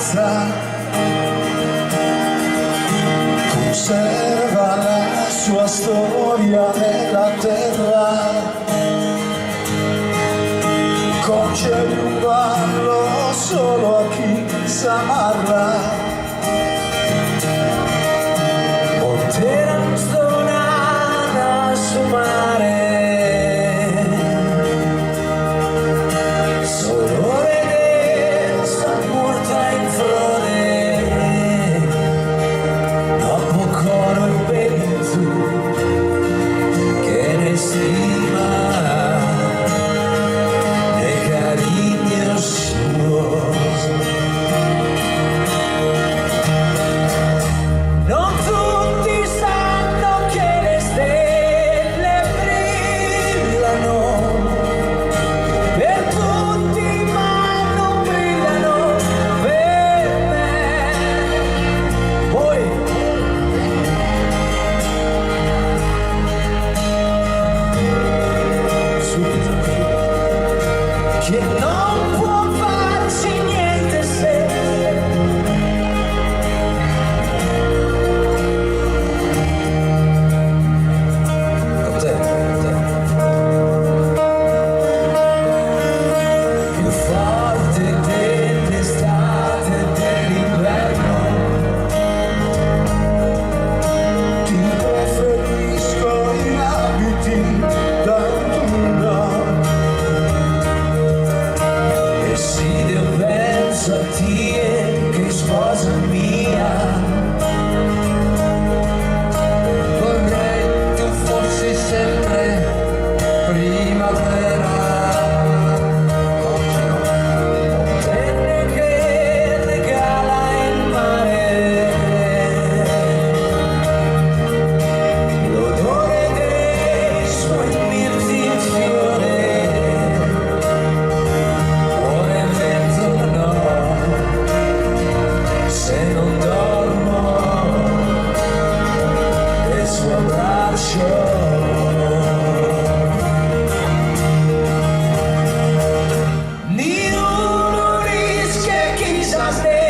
ragazza conserva la sua storia nella terra, concede un ballo solo a chi sa amarla. Montera non stonata su mare, solo ragazza morta in frode, dopo coro e vento che ne stima nei carinio suo. Non tutti sanno che le stelle brillano per tutti, ma non brillano per me. Poi subito che non può farci niente se più forte dell'estate e dell'inverno. Ti preferisco in abiti da luna, e sì, io penso a te che sposa mia. Vorrei tu fossi sempre primavera, bene che regala il mare, l'odore dei suoi mirti in fiore, ora e mezzo no, se non dormo del suo braccio. Ni uno rischia, chissà se